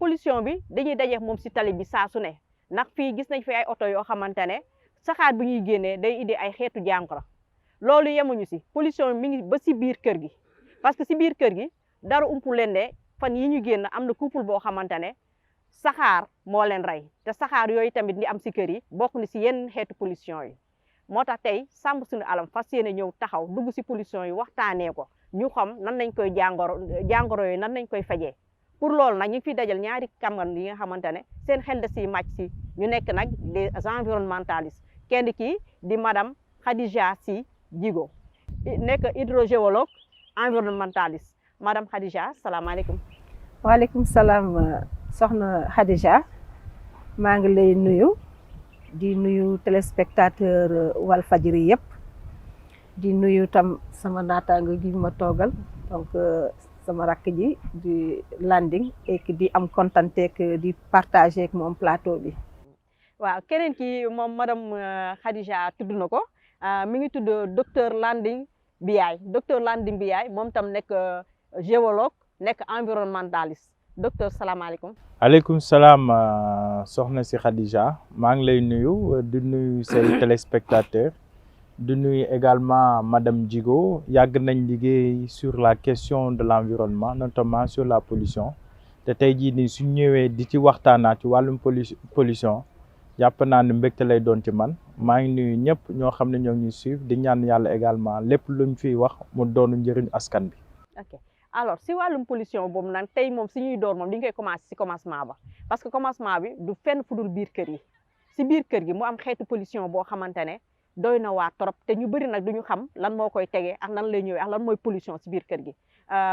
pollution bi dañuy dajeek moom si tali bi saa su ne ndax fii gis nañ fi ay oto yoo xamante ne saxaar bi ñuy génnee day indi ay xeetu jàngoro loolu yemuñu si pollution mi ngi ba si biir kër gi parce que si biir kër gi dara umpu leen ne fan yi ñu génn am na couple boo xamante ne saxaar moo leen rey te saxaar yooyu tamit li am si kër yi bokk na si yenn xeetu pollution yi moo tax tey Sàmm Suñu Alam fas yéene ñëw taxaw dugg si pollution yi waxtaanee ko ñu xam nan lañ koy jàngoro yooyu nan lañ koy fajee pour loolu nag ñu ngi fiy dajal ñaari kàngam yi nga xamante ne seen xel da siy màcc si ñu nekk nag des environnementalistes kenn ki di madame Khadija Sy Djigo nekk hydrogéologue environnementaliste madame Khadija salaamaaleykum. waaleykum salaam soxna Khadija maa ngi lay nuyu di nuyu téléspectateur Walfadjri yëpp di nuyu tam sama naataango gi ma toogal donc sama rakk ji di Landing et di am contenté que di partager ak moom plateau bi. waaw keneen ki moom madame Khadija tudd na ko mi ngi tudd docteur Landing Biaye docteur Landing Biaye moom tam nekk géologue nekk environnementaliste docteur salaamaaleykum. aleykum salaam soxna si Khadija maa ngi lay nuyu di nuyu say téléspectateurs di nuyu également madame Djigo yàgg nañ liggéey sur la question de l'environnement notamment sur la pollution te tey jii nii suñ ñëwee di ci waxtaanaat ci wàllum pollution jàpp naa ne mbégte lay doon ci man maa ngi nuyu ñëpp ñoo xam ne ñoo ngi ñuy suivre di ñaan yàlla également lépp luñ fiy wax mu doonu njëriñ askan bi. ok alors si wàllum pollution boobu nag tey moom si ñuy door moom di ñu koy commencé si commencement ba parce que commencement bi du fenn fu dul biir kër yi si biir kër gi mu am xeetu pollution boo xamante ne doy na waa trop te ñu bëri nag duñu xam lan moo koy tegee ak nan lay ñëwee ak lan mooy pollution si biir kër gi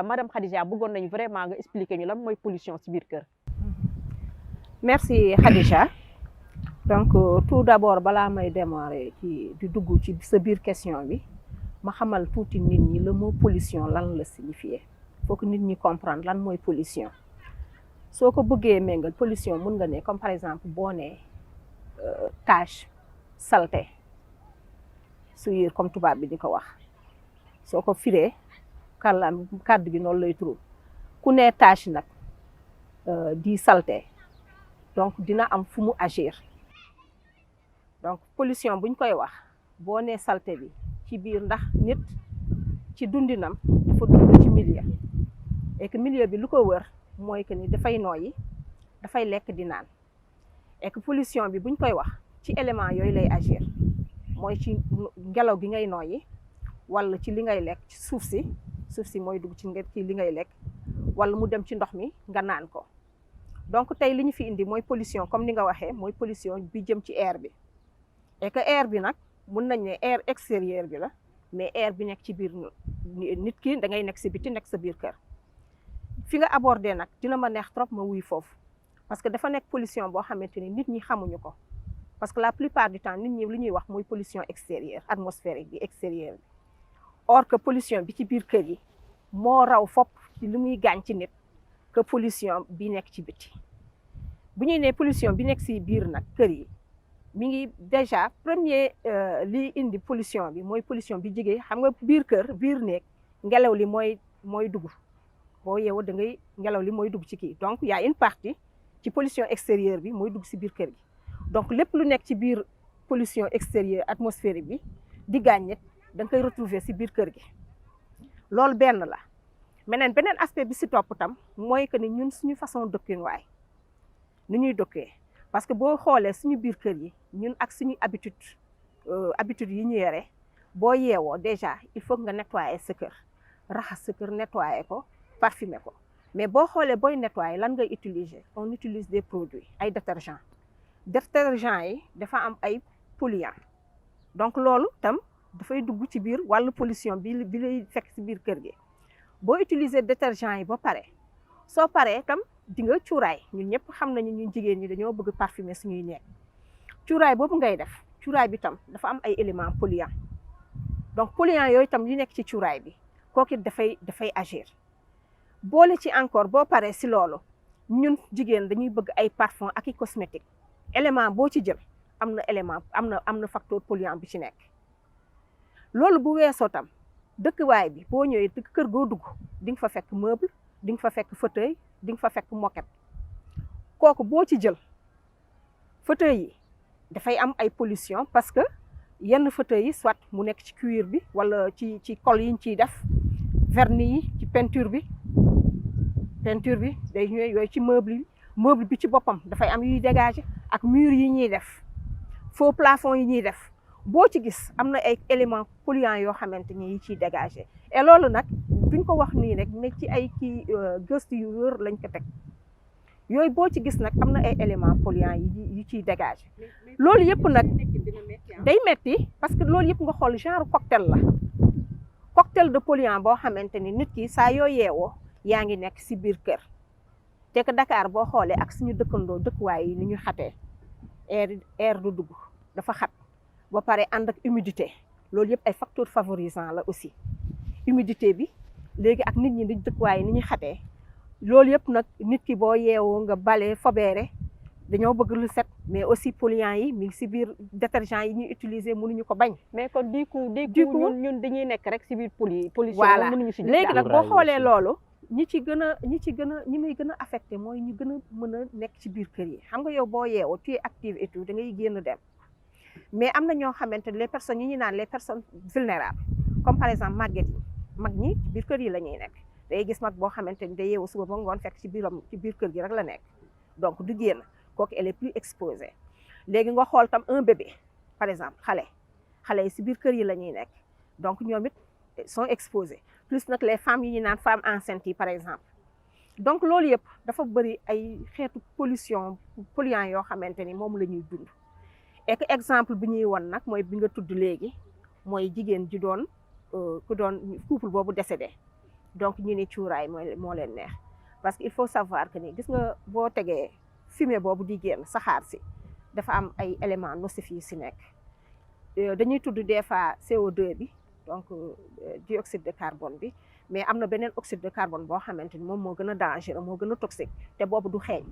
madame Khadija bëggoon nañu vraiment nga expliquer ñu lan mooy pollution si biir kër. merci Khadija donc tout d'abord balaa may démarrer ci di dugg ci sa biir question bi ma xamal tuuti nit ñi le mot pollution lan la signifier faut que nit ñi comprendre lan mooy pollution soo ko bëggee méngal pollution mun nga ne comme par exemple boo nee tache saleté souillure comme tubaab bi di ko wax soo ko firee kàllaam kàddu gi noonu lay turu ku ne tache nag di saleté donc dina am fu mu agir donc pollution buñ koy wax boo nee saleté bi ci biir ndax nit ci dundinam dafa dund ci milieu et que milieu bi lu ko wër mooy que ni dafay nooyi dafay lekk di naan et que pollution bi buñ koy wax ci élément yooyu lay agir mooy ci ngelaw gi ngay nooyi wala ci li ngay lekk ci suuf si mooy dugg ci li ngay lekk wala mu dem ci ndox mi nga naan ko donc tey li ñu fi indi mooy pollution comme ni nga waxee mooy pollution bi jëm ci air bi et que air bi nag mun nañ ne air extérieur bi la mais air bi nekk ci biir nit ki da ngay nekk si biti nekk sa biir kër fi nga abordé nag dina ma neex trop ma wuy foofu parce que dafa nekk pollution boo xamante ni nit ñi xamuñu ko parce que la plupart du temps nit ñi li ñuy wax mooy pollution extérieure atmosphérique bi extérieure bi or que pollution bi ci biir kër yi moo raw fopp ci li muy gaañ ci nit que pollution bi nekk ci biti bu ñuy ne pollution bi nekk si biir nag kër yi mi ngi déjà premier li indi pollution bi mooy pollution bi jigee xam nga biir kër biir néeg ngelaw li mooy dugg boo yeewoo da ngay ngelaw li mooy dugg ci kii donc y a une partie ci pollution extérieure bi mooy dugg si biir kër gi donc lépp lu nekk ci biir pollution extérieure atmosphérique bi di gaañ nit da nga koy retrouver si biir kër gi loolu benn la beneen aspect bi si topp tam mooy que ni ñun suñu façon dëkkin waay ni ñuy dëkkee parce que boo xoolee suñu biir kër yi ñun ak suñu habitude yi ñu yore boo yeewoo déjà il faut nga nettoyer sa kër raxas sa kër nettoyer ko parfumer ko mais boo xoolee booy nettoyer lan ngay utiliser on utilise des produits ay détergents yi dafa am ay polluants donc loolu tam dafay dugg ci biir wàllu pollution bi lay fekk ci biir kër gi boo utiliser détergents yi ba pare soo paree tam di nga cuuraay ñun ñëpp xam nañu ñun jigéen ñi dañoo bëgg parfumer suñuy nekk cuuraay boobu ngay def cuuraay bi tam dafa am ay éléments polluants donc polluants yooyu tam li nekk ci cuuraay bi kooku it dafay agir boole ci encore boo paree si loolu ñun jigéen dañuy bëgg ay parfum ak i cosmétique élément boo ci jël am na élément am na facteur polluant bi ci nekk loolu bu weesoo tam dëkkuwaay bi boo ñëwee kër goo dugg di nga fa fekk meuble di nga fa fekk fauteuil di nga fa fekk moquette kooku boo ci jël fauteuil yi dafay am ay pollution parce que yenn fauteuil yi soit mu nekk ci cuir bi wala ci colle yi ñu ciy def vernis yi ci peinture bi day ñëw yooyu ci meuble bi ci boppam dafay am yuy dégager ak mur yi ñuy def faux plafond yi ñuy def boo ci gis am na ay éléments polluants yoo xamante ni yi ciy dégager et loolu nag duñ ko wax nii rek mais ci ay kii gëstu yu wër lañ ko teg yooyu boo ci gis nag am na ay éléments polluants yi ciy dégager loolu yëpp nag day metti parce que loolu yëpp nga xool genre cocktail de polluants boo xamante ni nit ki saa yoo yeewoo yaa ngi nekk si biir kër te que Dakar boo xoolee ak suñu dëkkuwaay yi ni ñu xatee air du dugg dafa xat ba pare ànd ak humidité loolu yëpp ay facteurs favorisants la aussi humidité bi léegi ak nit ñi di dëkkuwaay ni ñu xatee loolu yëpp nag nit ki boo yeewoo nga bale fobeere dañoo bëgg lu set mais aussi polluants yi mi ngi si biir détergent yi ñuy utiliser mënuñu ko bañ. mais kon du coup ñun dañuy nekk rek si biir pollution. voilà mënuñu si léegi nag boo xoolee loolu ñi muy gën a affecté mooy ñu gën a mën a nekk ci biir kër yi xam nga yow boo yeewoo tu es active et tout da ngay génn dem mais am na ñoo xamante ne les personnes yi ñu naan les personnes vulnérables comme par exemple màgget yi mag ñi ci biir kër yi la ñuy nekk day gis mag boo xamante ni day yeewu suba ba ngoon fekk ci biir kër gi rek la nekk donc du génn kooku elle est plus exposée léegi nga xool tam un bébé par exemple xale yi si biir kër yi la ñuy nekk donc ñoom it sont exposés plus nag les femmes yi ñu naan femmes enceintes yi par exemple donc loolu yëpp dafa bëri ay xeetu polluants yoo xamante ni moom la ñuy dund et que exemple bi ñuy won nag mooy bi nga tudd léegi mooy jigéen ji doon couple boobu décédé donc ñu ni cuuraay moo leen neex parce que il faut savoir que ni gis nga boo tegee fumée boobu di génn saxaar si dafa am ay éléments nocifs yu si nekk dañuy tudd des fois CO2 bi donc dioxyde de carbone bi mais am na beneen oxyde de carbone boo xamante ni moom moo gën a dangereux moo gën a toxique te boobu du xeeñ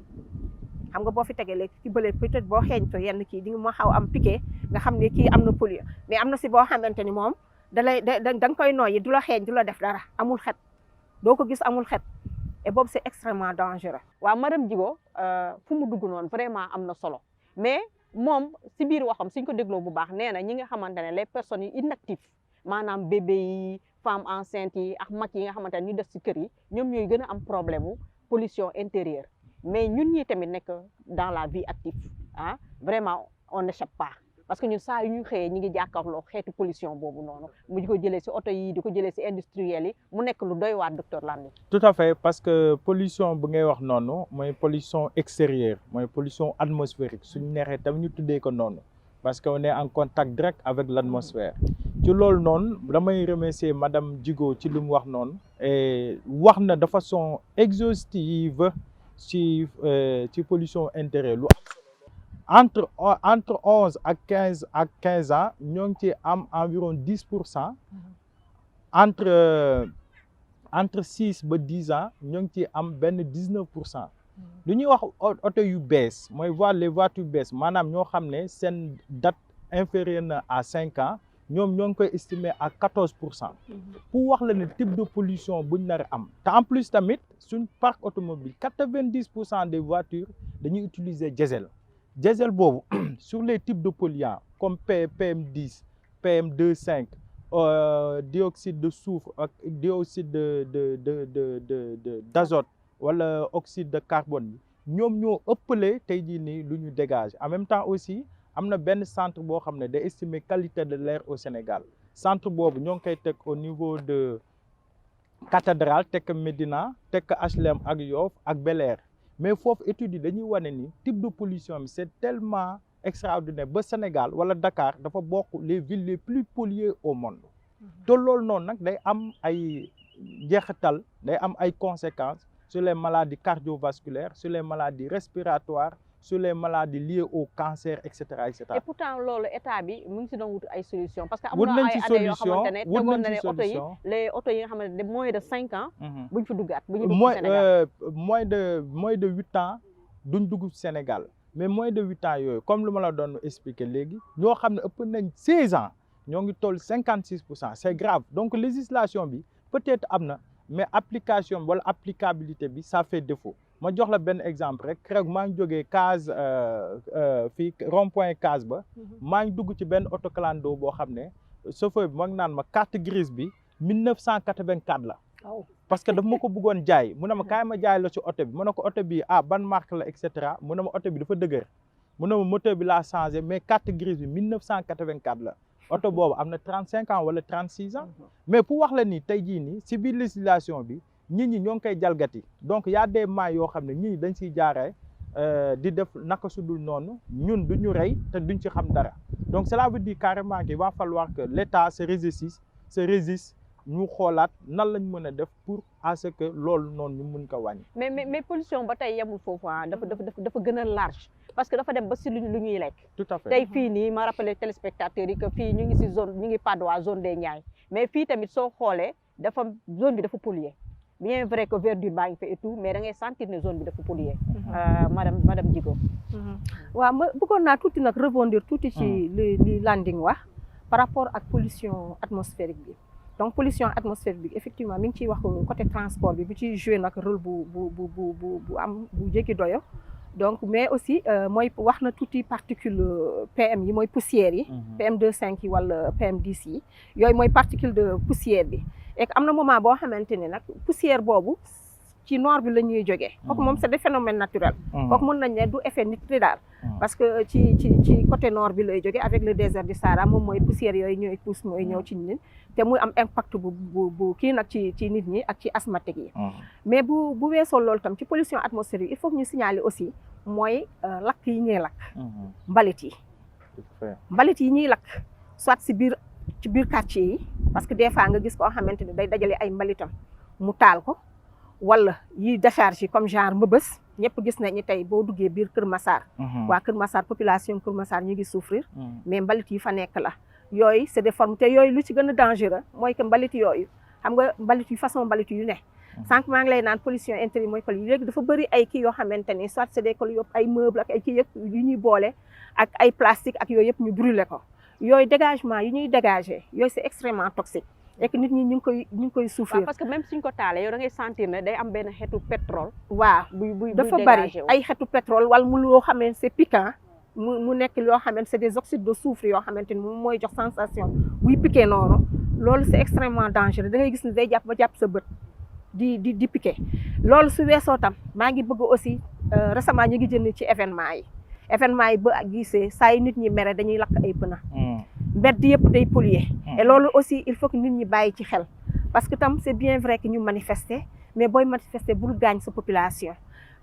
xam nga boo fi tegee léegi ci bële peut-être boo xeeñto yenn kii di nga ma xaw am piqué nga xam ne kii am na polluant mais am na si boo xamante ni moom da nga koy noyyi du la xeeñ du la def dara amul xet doo ko gis amul xet et boobu c'est extrêmement dangereux. waaw madame Djigo fu mu dugg noonu vraiment am na solo mais moom si biir waxam suñ ko dégloo bu baax nee na ñi nga xamante ne les personnes yi inactives maanaam bébé yi femmes enceintes yi ak mag yi nga xamante ne ñu def si kër yi ñoom ñooy gën a am problème mu pollution intérieure mais ñun ñi tamit nekk dans la vie active vraiment on n'échappe pas parce que ñun saa yu ñu xëyee ñi ngi jàkkaarloo xeetu pollution boobu noonu mu di ko jëlee si oto yi di ko jëlee si industriels yi mu nekk lu doy waar docteur Landing. tout à fait parce que pollution bu ngay wax noonu mooy pollution extérieure mooy pollution atmosphérique suñu neexee tamit ñu tuddee ko noonu parce que on est en contact direct avec l'atmosphère ci loolu noonu damay remercier madame Djigo ci li mu wax noonu et wax na de façon exhaustive ci pollution intérieure lu entre 11 ak 15 ans ñoo ngi ci am environ 10% entre 6 ba 10 ans ñoo ngi ci am benn 19%. lu ñuy wax oto yu bees mooy les voitures bees maanaam ñoo xam ne seen date inférieure na à 5 ans ñoom ñoo ngi koy estimer à 14%. pour wax la ne type de pollution buñ nar a am te en plus tamit suñ parc automobile 90% des voitures dañuy utiliser diesel boobu sur les types de polluants comme PM10 PM2,5 dioxyde de soufre ak dioxyde d'azote wala oxyde de carbone bi ñoom ñoo ëppale tey jii nii lu ñu dégage en même temps aussi am na benn centre boo xam ne day estimer qualité de l'air au Sénégal centre boobu ñoo ngi koy teg au niveau de Cathédrale teg Médina teg HLM ak Yoff ak Bel Air mais foofu études yi dañuy wane ni type de pollution bi c'est tellement extraordinaire ba Sénégal wala Dakar dafa bokk les villes les plus polluées au monde te loolu noonu nag day am ay njeexital day am ay conséquences sur les maladies cardiovasculaires sur les maladies respiratoires sur les maladies liées au cancer et cetera et cetera. et pourtant loolu état bi mu ngi si doon wut ay solutions. parce que am na ay année yoo xamante ne tegoon na ne oto yi les oto yi nga xamante ne moins de 5 ans. buñ fa duggaat bu ñu dugg Sénégal moins de 8 ans duñ dugg Sénégal mais moins de 8 ans yooyu comme lu ma la doon expliquer léegi ñoo xam ne ëpp nañ 16 ans ñoo ngi toll 56%. c'est grave donc législation bi peut-être am na mais application wala applicabilité bi ça fait défaut ma jox la benn exemple rek keroog maa ngi jógee case fii rond point case ba maa ngi dugg ci benn oto clando boo xam ne chauffeur bi moo ngi naan ma carte grise bi 1984 la parce que daf ma ko bëggoon jaay mu ne ma kaay ma jaay la ci oto bi mu ne ko oto bi ban marque la et cetera mu ne ma oto bi dafa dëgër mu ne ma moteur bi laa changé mais carte grise bi 1984 la oto boobu am na 35 ans wala 36 ans mais pour wax la ni tey jii nii si biir législation bi nit ñi ñoo ngi koy jalgati donc y a des mailles yoo xam ne nit ñi dañ siy jaaree di def naka su dul noonu ñun du ñu rey te duñ ci xam dara donc cela veut dire carrément qu'il va falloir que l'État se résiste ñu xoolaat nan lañ mën a def pour à ce que loolu noonu ñu mun ko wàññi. mais pollution ba tey yemul foofu dafa gën a large parce que dafa dem ba si lu ñuy lekk. tout à fait tey fii nii ma rappelé téléspectateurs yi que fii ñu ngi si zone ñu ngi Patte d'Oie zone des Niayes mais fii tamit soo xoolee zone bi dafa pollué bien vrai que verdure baa ngi fa et tout mais da ngay sentir ne zone bi dafa pollué. madame Djigo. waaw ma bëggoon naa tuuti nag rebondir tuuti ci li Landing wax par rapport ak pollution atmosphérique bi. donc pollution atmosphérique bi effectivement mi ngi ciy wax côté transport bi bu ciy joué nag rôle bu am bu jéggi doyo donc mais aussi mooy wax na tuuti particule PM yi mooy poussière yi PM2,5 yi wala PM10 yi yooyu mooy particule de poussière bi et am na moment boo xamante ne nag poussière boobu ci nord bi la ñuy jógee kooku moom c'est des phénomènes naturels kooku mën nañ ne du effet nit ki daal parce que ci côté nord bi lay jógee avec le désert du Sahara moom mooy poussière yooyu ñooy pousse mooy ñëw ci nit te muy am impact bu kii nag ci nit ñi ak ci asthmatique yi mais bu weesoo loolu tam ci pollution atmosphérique il faut que ñu signaler aussi mooy lakk yi ñuy lakk mbalit yi ñuy lakk soit ci biir quartier yi parce que des fois nga gis koo xamante ne day dajale ay mbalitam mu taal ko wala yi décharge yi comme genre Mbëbës ñëpp gis nañ ni tey boo duggee biir Kër Massar waa Kër Massar population Kër Massar ñu ngi souffrir mais mbalit yi fa nekk la yooyu c'est des formes te yooyu lu ci gën a dangereux mooy que mbalit yooyu xam nga mbalit yu façon mbalit yu ne sànq maa ngi lay naan pollution intérieure mooy col yi léegi dafa bëri ay kii yoo xamante ni soit c'est des col yëpp ay meubles ak ay kii yëpp yu ñuy boole ak ay plastique ak yooyu yëpp ñu brûler ko yooyu dégagement yi ñuy dégager yooyu c'est extrêmement toxique et que nit ñi ñu ngi koy souffrir parce que même suñ ko taalee yow da ngay sentir ne day am benn xeetu pétrole waaw dafa bari ay xeetu pétrole wala mu loo xam ne c'est piquant mu nekk loo xam ne c'est des oxydes de soufre yoo xamante ni moom mooy jox sensation buy piqué noonu loolu c'est extrêmement dangereux da ngay gis ne day jàpp ba jàpp sa bët di piqué loolu su weesoo tam maa ngi bëgg aussi récemment ñu ngi jënd ci événement yi ba gisee saa yi nit ñi mere dañuy lakk ay pneu mbedd yëpp day polluer et loolu aussi il faut que nit ñi bàyyi ci xel parce que tam c'est bien vrai que ñu manifester mais booy manifester bul gaañ sa population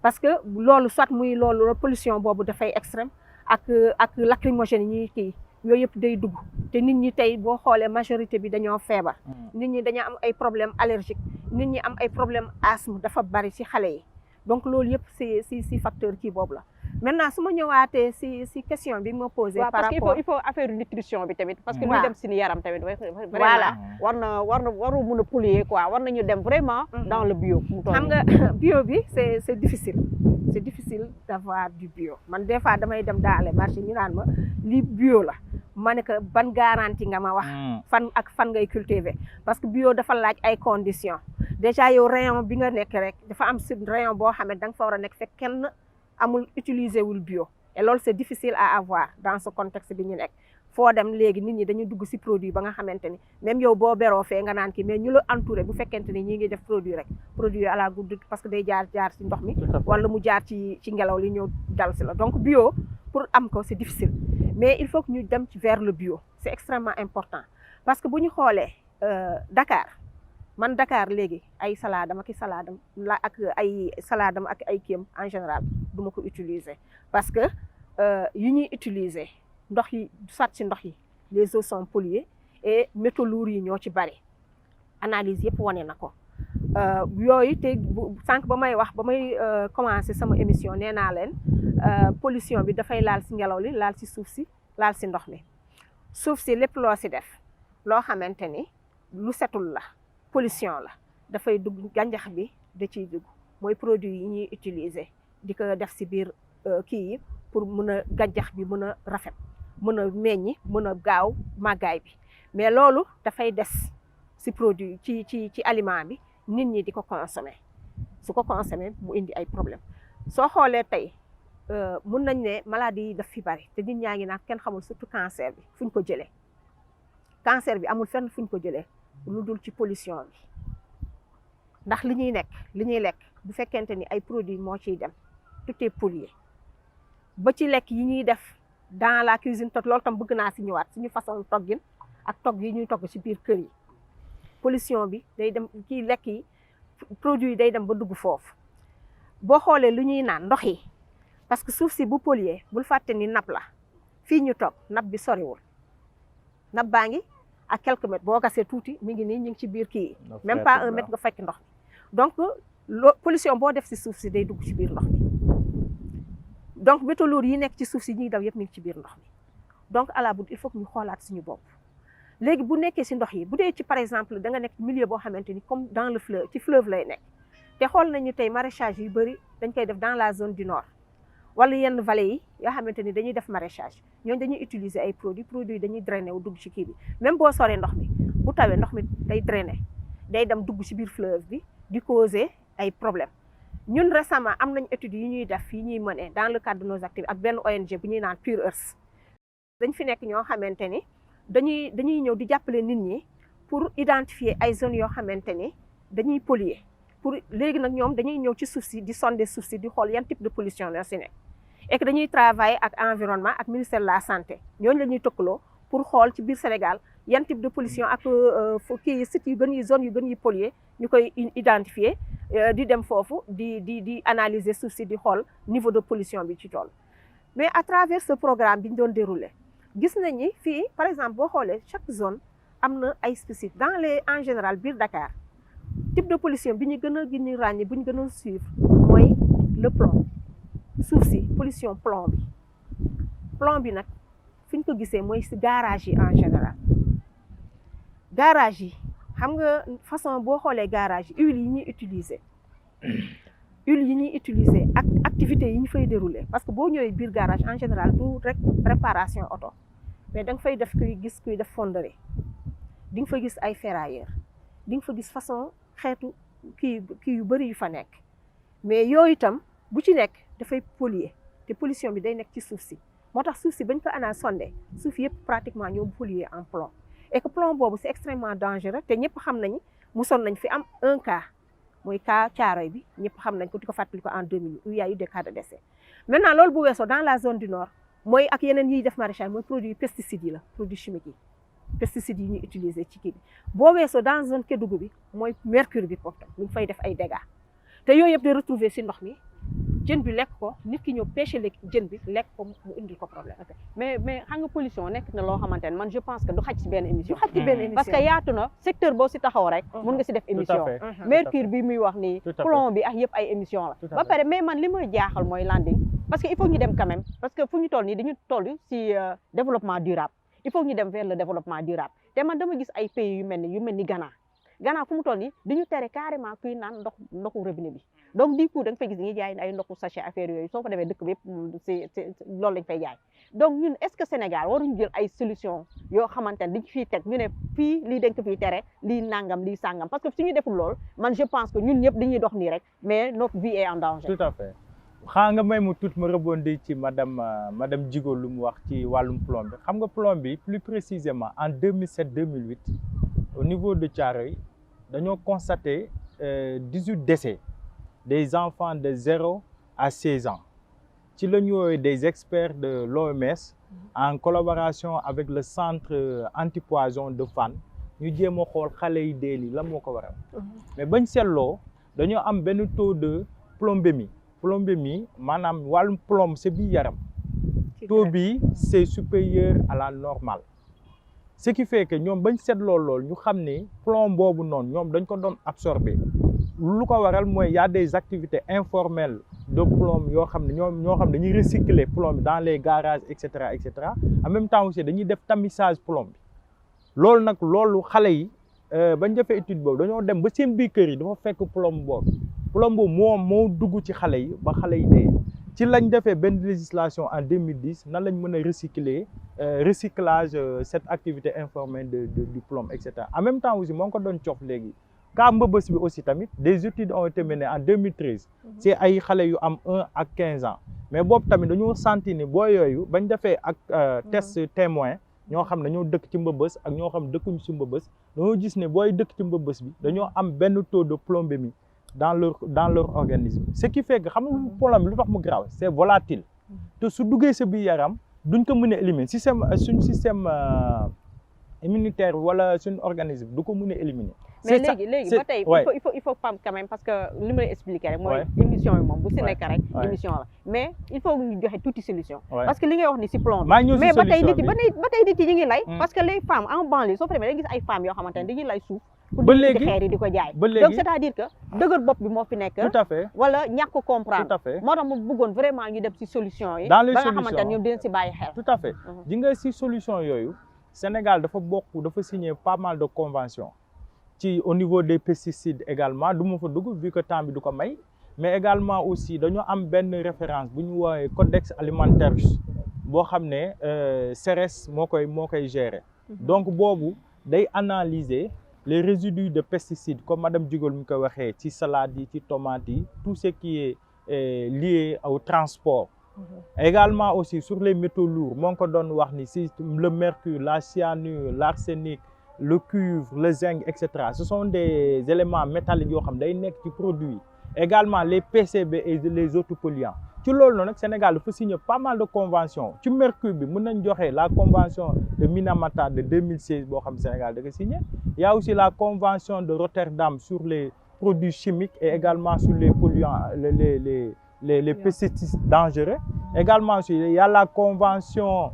parce que loolu soit muy loolu pollution boobu dafay extrême ak lacrymogène yi ñuy kii yooyu yëpp day dugg te nit ñi tey boo xoolee majorité bi dañoo feebar nit ñi dañoo am ay problème allergique nit ñi am ay problème asthme dafa bari ci xale yi donc loolu yëpp si facteur kii boobu la maintenant su ma ñëwaatee si question bi ma posé par rapport il faut affaire nutrition bi tamit parce que ñu dem suñu yaram tamit vraiment waru mun a polluer quoi war nañu dem vraiment dans le bio xam nga bio bi c'est difficile d'avoir du bio man des fois damay dem dans les marchés ñu naan ma lii bio la ma ne que ban garantie nga ma wax fan ngay cultiver parce que bio dafa laaj ay conditions déjà yow rayon bi nga nekk rek dafa am si rayon boo xam ne da nga fa war a nekk fekk kenn amul utiliser wul bio et loolu c'est difficile à avoir dans ce contexte bi ñu nekk foo dem léegi nit ñi dañuy dugg ci produit ba nga xamante ni même yow boo beroo fee nga naan kii mais ñu la entouré bu fekkente ni ñi ngi def produit rek produit à la goutte parce que day jaar ci ndox mi wala mu jaar ci ngelaw li ñëw dal ci la donc bio pour am ko c'est difficile mais il faut que ñu dem ci vers le bio c'est extrêmement important parce que bu ñu xoolee Dakar léegi ay saladam ak ay saladam ak ay kiyam en général du ma ko utiliser parce que yi ñuy utiliser ndox yi soit ci ndox yi les eaux sont polluées et métaux lourds yi ñoo ci bari analyse yëpp wane na ko yooyu te sànq ba may commencer sama émission nee naa leen pollution bi dafay laal ci ngelaw li laal ci suuf si laal ci ndox mi suuf si lépp loo ci def loo xamante ni lu setul la pollution la dafay dugg gàncax bi da ciy dugg mooy produit yi ñuy utiliser di ko def ci biir kii yi pour mën a gàncax bi mën a rafet mën a meññi mën a gaaw màggaay bi mais loolu dafay des ci produit ci aliment bi nit ñi di ko consommer su ko consommé mu indi ay problème soo xoolee tey mun nañ ne maladie yi daf fi bari te nit ñaa ngi naan kenn xamul surtout cancer bi fuñ ko jëlee cancer bi amul fenn fuñ ko jëlee lu dul ci pollution bi ndax li ñuy lekk bu fekkente ni ay produits moo ciy dem tout est pollué ba ci lekk yi ñuy def dans la cuisine te loolu tam bëgg naa si ñëwaat suñu façon toggin ak togg yi ñuy togg ci biir kër yi pollution bi day dem ci lekk yi produit yi day dem ba dugg foofu boo xoolee lu ñuy naan ndox yi parce que suuf si bu pollué bul fàtte ni nappe la fii ñu toog nappe bi soriwul nappe baa ngi à quelques mètres boo gasee tuuti mi ngi nii ñu ngi ci biir kii yi même pas 1 mètre nga fekk ndox mi donc pollution boo def si suuf si day dugg ci biir ndox mi donc métaux lourds yi nekk ci suuf si ñuy daw yëpp mi ngi ci biir ndox mi donc à la bout il faut que ñu xoolaat suñu bopp léegi bu nekkee si ndox yi bu dee ci par exemple da nga nekk milieu boo xamante ni comme dans le fleuve ci fleuve lay nekk te xool nañu tey maraîchage yu bëri dañ koy def dans la zone du nord wala yenn vallée yi yoo xamante ni dañuy def maraîchage ñooñu dañuy utiliser ay produits dañuy drainer wu dugg ci kii bi même boo soree ndox mi bu tawee ndox mi day drainer day dem dugg ci biir fleuve bi di causer ay problème ñun récemment am nañ études yi ñuy def yi ñuy mener dans le cadre de nos activités ak benn ONG bu ñuy naan Pure Earth dañ fi nekk ñoo xamante ni dañuy ñëw di jàppale nit ñi pour identifier ay zones yoo xamante ni dañuy polluer pour léegi nag ñoom dañuy ñëw ci suuf si di sonder suuf si di xool yan type de pollution la si nekk et que dañuy travailler ak environnement ak ministère de la santé ñooñu la ñuy tëkkaloo pour xool ci biir Sénégal yan type de pollution ak kii sites yu gën yi zones yu gën yi polluer ñu koy identifier di dem foofu di analyser suuf si di xool niveau de pollution bi ci tool mais à travers ce programme bi ñu doon dérouler gis nañ ni fii par exemple boo xoolee chaque zone am na ay spécifiques en général biir Dakar type de pollution bi ñu gën a ràññee bu ñu gën a suivre mooy le plomb suuf si pollution plomb bi nag fi ñu ko gisee mooy si garage yi en général garage yi xam nga façon boo xoolee garage yi huile yi ñuy utiliser ak activités yi ñu fay dérouler parce que boo ñëwee biir garage en général du rek réparation auto mais da nga fay def kuy def fonderie di nga fa gis ay ferrailleurs di nga fa gis façon xeetu kii yu bëri yu fa nekk mais yooyu itam bu ci nekk dafay polluer te pollution bi day nekk ci suuf si moo tax suuf si bañ ko sondé suuf yëpp pratiquement ñoo polluer en plomb et que plomb boobu c'est extrêmement dangereux te ñëpp xam nañu mosoon nañ fi am un cas mooy cas Thiaroye bi ñëpp xam nañ ko di ko fàttali ko en 2000 où il y a eu des cas de décès maintenant loolu bu weesoo dans la zone du nord mooy ak yeneen yiy def maraîchage mooy produit pesticides yi la produits chimiques yi pesticides yi ñuy utiliser ci kii bi boo weesoo dans zone Kédougou bi mooy mercure bi pourtant ñu fay def ay dégâts te yooyu yëpp di retrouver si ndox mi jën bi lekk ko nit ki ñëw pêcher jën bi lekk ko mu indil ko problème. mais xam nga pollution nekk na loo xamante ne man je pense que du xaj ci benn émission. du xaj ci benn émission parce que yaatu na secteur boo si taxaw rek. mun nga si def émission. mercure bi muy wax nii. plomb bi ak yëpp ay émission la. ba pare mais man li may jaaxal mooy landing parce que il faut ñu dem quand même parce que fu ñu toll nii dañu toll si développement durable il faut ñu dem vers le développement durable te man dama gis ay pays yu mel ni Ghana fu mu toll nii dañu tere carrément kuy naan ndoxu robinet bi donc du coup da nga fay gis dañuy jaay ay ndoxu sachet affaire yooyu soo fa demee dëkk bi yëpp c'est loolu lañ fay jaay donc ñun est-ce que Sénégal waruñu jël ay solution yoo xamante ne dañ fiy teg ñu ne fii lii dañ ko fiy tere lii nangam lii sangam parce que suñu deful lool man je pense que ñun ñëpp dañuy dox nii rek mais notre vie est en danger. Tout à fait xaa nga may mu tuut ma rebondir ci madame Djigo lu mu wax ci wàllum plomb bi xam nga plomb bi plus précisément en 2007-2008 au niveau de Thiaroye dañoo constaté 18 décès des enfants de 0 à 16 ans ci la ñu woowee des experts de l'OMS en collaboration avec le centre antipoison de Fann ñu jéem a xool xale yi dee lii lan moo ko waral mais bañ seetloo dañoo am benn taux de plombémie maanaam wàllum plomb sa biir yaram taux bi c'est supérieur à la normale ce qui fait que ñoom bañ seetloo lool ñu xam ne plomb boobu noonu ñoom dañ ko doon absorber lu ko waral mooy y a des activités informelles de plomb yoo xam ne ñoo xam dañuy recycler plomb bi dans les garages et cetera en même temps aussi dañuy def tamisage plomb bi loolu xale yi bañ defee étude boobu dañoo dem ba seen biir kër yi dafa fekk plomb boobu moo dugg ci xale yi ba xale yi dee ci lañ defee benn législation en 2010 nan lañ mën a recycler recyclage cette activité informelle du plomb et cetera en même temps aussi moo ngi ko doon cof léegi cas Mbëbës bi aussi tamit des études ont été menées en 2013 ci ay xale yu am 1 ak 15 ans mais boobu tamit dañoo senti ni boo yooyu bañ defee ak test témoin ñoo xam ne ñoo dëkk ci Mbëbës ak ñoo xam dëkkuñu ci Mbëbës dañoo gis ne booy dëkk ci Mbëbës bi dañoo am benn taux de plombémie dans leur organisme ce qui fait que xam nga problème lu tax mu grave c'est volatile te su duggee sa biir yaram duñ ko mën a éliminer suñ système immunitaire wala suñ organisme du ko mën a éliminer. mais léegi ba tey il faut PAM quand même parce que li ma lay expliquer rek mooy émission yi moom bu si nekk rek émission la mais il faut ñu joxe tuuti solution parce que li ngay wax ni si plomb mais ba tey nit yi ñu ngi lay parce que les femmes en banlieue soo fa demee da gis ay femmes yoo xamante ne dañuy lay suuf pour di xeer yi di ko jaay donc c'est-à-dire que dëgër bopp bi moo fi nekk tout à fait wala ñàkk comprendre tout à fait moo tax mu bëggoon vraiment ñu dem si solution yi dans les ba nga solutions xamante ne ñoom dinañ si bàyyi xel tout à fait ji nga si solution yooyu Sénégal dafa signer pas mal de conventions au niveau des pesticides également du ma fa dugg vu que temps bi du ko may mais également aussi dañoo am benn référence bu ñu woowee codex alimentaire boo xam ne CERES moo koy gérer donc boobu day analyser les résidus de pesticides comme madame Djigol mi ko waxee ci salade yi ci tomates yi tout ce qui est lié au transport également aussi sur les métaux lourds moo ngi ko doon wax ni si le mercure la cyanure l'arsenic le cuivre le zinc etc. Ce sont des éléments métalliques yoo xam day nekk ci produit également les PCB et les autres polluants ci loolu noonu nag Sénégal dafa signer pas mal de conventions ci mercure bi mën nañ joxe la convention de Minamata de 2016 boo xam Sénégal da ko signé il y a aussi la convention de Rotterdam sur les produits chimiques et également sur les polluants les pesticides dangereux également aussi il y a la convention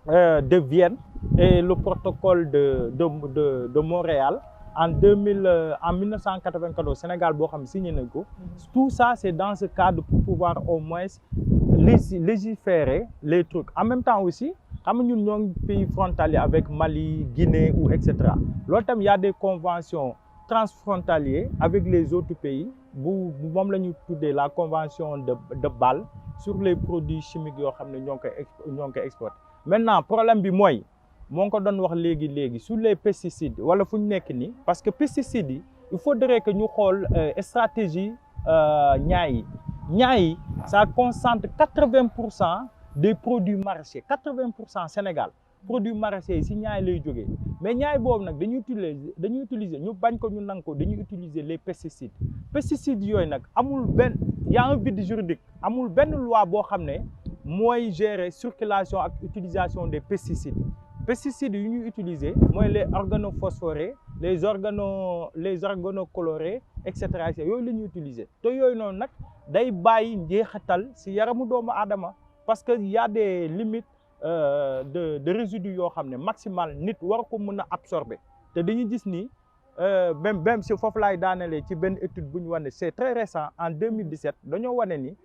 de Vienne et le protocole de Montréal en 1994 Sénégal boo xam signé nañ ko tout ça c'est dans ce cadre pour pouvoir au moins légiférer les trucs en même temps aussi xam nga ñun ñoo ngi pays frontalier avec Mali Guinée ou etc. loolu tam y a des conventions transfrontalières avec les autres pays bu moom la ñu tuddee la convention de Bâle sur les produits chimiques yoo xam ne ñoo ngi koy exporter maintenant problème bi mooy moo ngi ko doon wax léegi sur les pesticides wala fu ñu nekk nii parce que pesticides yi il faudrait que ñu xool stratégie ñaay yi ça concentre 80% des produits maraîchers 80% Sénégal produits maraîchers yi si ñaay lay jógee mais ñaay boobu nag dañuy utiliser ñu bañ ko ñu nang ko dañuy utiliser les pesticides yooyu nag y a un vide juridique amul benn loi boo xam ne mooy gérer circulation ak utilisation des pesticides yu ñuy utiliser mooy les organophosphorés les organocolorés et cetera yooyu la ñuy utiliser te yooyu noonu nag day bàyyi njeexital si yaramu doomu aadama parce que y a des limites de résidus yoo xam ne maximal nit war ko mën a absorber te dañuy gis ni même si foofu laay daanelee ci benn étude bu ñu wane c'est très récent en 2017 dañoo wane ni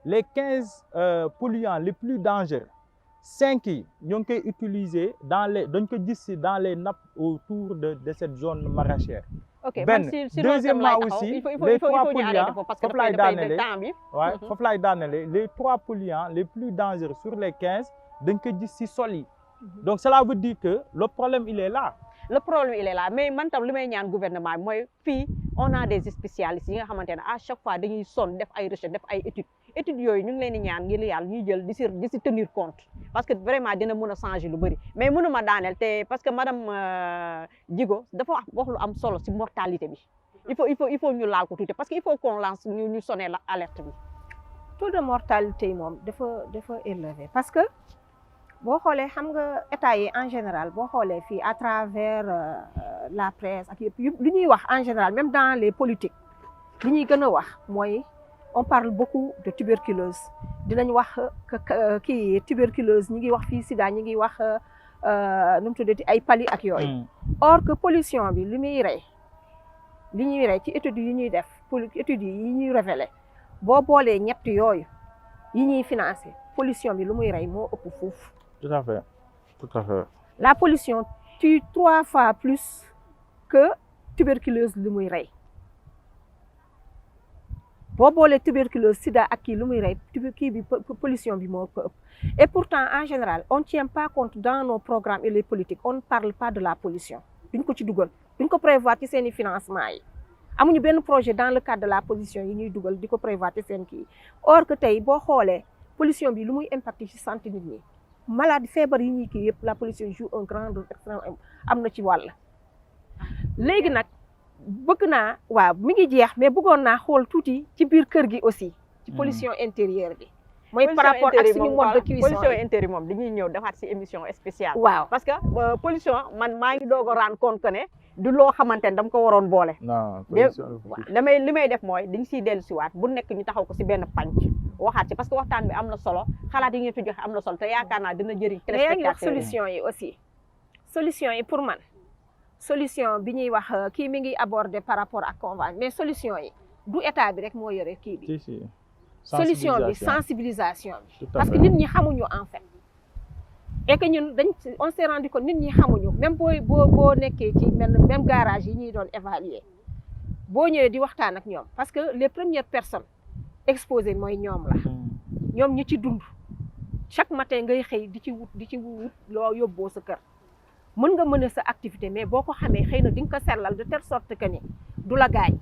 les 15 polluants les plus dangereux 5 yi ñoo ngi koy utiliser dañ ko gis dans les nappes autour de cette zone maraîchère. ok benn deuxièmement aussi les 3 polluants foofu laay daanelee foofu laay daanelee les 3 polluants les plus dangereux sur les 15 dañ ko gis ci sol yi donc cela veut dire que le problème il est là. le problème il est là mais man tam li may ñaan gouvernement bi mooy fii on a des spécialistes yi nga xamante ne à chaque fois dañuy sonn def ay recherche def ay études yooyu ñu ngi leen di ñaan ngir yàlla ñuy jël di si tenir compte parce que vraiment dina mën a changer lu bëri mais mënuma daaneel te parce que madame Djigo dafa wax lu am solo si mortalité bi il faut ñu laal ko tuuti parce que il faut qu'on lance ñu sonner la alerte bi. taux de mortalité yi moom dafa élevé parce que boo xoolee xam nga état yi en général boo xoolee fii à travers la presse ak yëpp li ñuy wax en général même dans les politiques li ñuy gën a wax mooy on parle beaucoup de tuberculose dinañ wax kii tuberculose ñi ngi wax fii sida ñi ngi wax nu mu tuddati ay pali ak yooyu or que pollution bi li ñuy rey ci études yi ñuy def études yi ñuy révélé boo boolee ñett yooyu yi ñuy financé pollution bi lu muy rey moo ëpp foofu. Tout à fait. La pollution tue 3 fois plus que tuberculose lu muy rey boo boolee tuberculose sida ak kii lu muy rey kii bi pollution bi moo ko ëpp et pourtant en général on ne tient pas compte dans nos programmes et les politiques on ne parle pas de la pollution duñ ko ci dugal duñ ko prévoir ci seen i financement yi amuñu benn projet dans le cadre de la pollution yi ñuy dugal di ko prévoir ci seen kii or que tey boo xoolee pollution bi lu muy impacté ci santé nit ñi maladie feebar yi ñuy kii yëpp la pollution joue un grand rôle extrêmement am na ci wàll léegi nag bëgg naa waaw mi ngi jeex mais bëggoon naa xool tuuti ci biir kër gi aussi ci pollution intérieure bi mooy par rapport ak suñu mode de cuisson pollution intérieure moom dañuy ñëw defaat si émission spéciale waaw parce que pollution man maa ngi doog a rendre compte que ne du loo xamante ne dama ko waroon boole non li may def mooy dañ siy dellu siwaat bu nekk ñu taxaw ko si benn pànc waxaat ci parce que waxtaan bi am na solo xalaat yi ngeen fi joxe am na solo te yaakaar naa dina jëriñ mais yaa ngi wax solution yi aussi solution yi pour man solution bi ñuy wax kii mi ngi aborder par rapport ak convention mais solution yi du état bi rek moo yore kii bi solution bi sensibilisation bi parce que nit ñi xamuñu en fait et que ñun on s'est rendu compte nit ñi xamuñu même boo nekkee ci même garage yi ñuy doon évaluer boo ñëwee di waxtaan ak ñoom parce que les premières personnes exposées mooy ñoom la ñoom ñi ci dund chaque matin ngay xëy di ci wut loo yóbboo sa kër mën nga mën a sa activité mais boo ko xamee xëy na di nga ko sellal de telle sorte que ni du la gaañ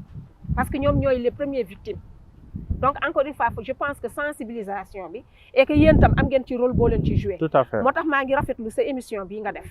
parce que ñoom ñooy les premières victimes donc encore une fois je pense que sensibilisation bi et que yéen tam am ngeen ci rôle boo leen ci joué. tout à fait moo tax maa ngi rafetlu sa émission bii nga def.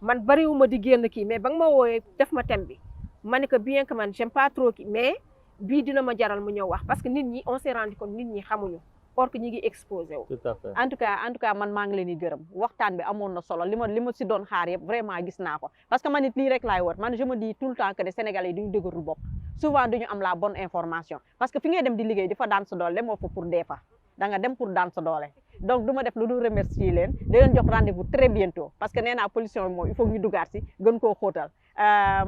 man bariwuma di génn kii mais ba nga ma wooyee def ma thème bi ma ne que bien que man j'aime pas trop kii mais bii dina ma jaral mu ñëw wax parce que nit ñi on s'est rendu compte nit ñi xamuñu or que ñi ngi exposé wu. tout à fait en tout cas man maa ngi leen di gërëm waxtaan bi amoon na solo li ma si doon xaar yëpp vraiment gis naa ko parce que man it lii rek laay wër man je me dis tout le temps que les Sénégalais yi duñu dëgërul bopp souvent duñu am la bonne information parce que fi ngay dem di liggéey di fa daan sa doole demoo fa pour dee fa da nga dem pour daan sa doole donc du ma def lu dul remercier leen di leen jox rendez-vous très bientôt parce que nee naa pollution bi moom il faut ñu dugaat si gën koo xóotal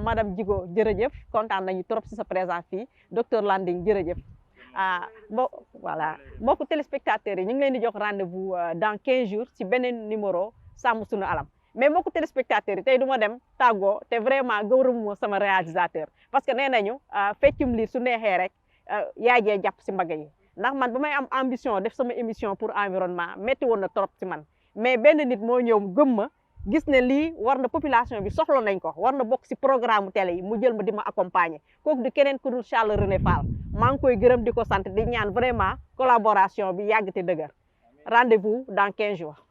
madame Djigo jërëjëf kontaan nañu trop si sa présence fii docteur Landing jërëjëf voilà mbokku téléspectateurs yi ñu ngi leen di jox rendez-vous dans 15 jours ci beneen numéro Sàmm Sunu Alam mais mbokku téléspectateurs yi tey du ma dem tàggoo te vraiment gërëmuma sama réalisateur parce que nee nañu feccum liir su neexee rek yaay jee jàpp si mbagg yi ndax man ba may am ambition def sama émission pour environnement métti woon na trop si man mais benn nit moo ñëw gëm ma gis ne lii war na population bi soxla nañ ko war na bokk si programme télé yi mu jël ma di ma accompagner kooku di keneen ku dul Charles René Fall maa ngi koy gërëm di ko sant di ñaan vraiment collaboration bi yàgg te dëgër rendez-vous dans 15 jours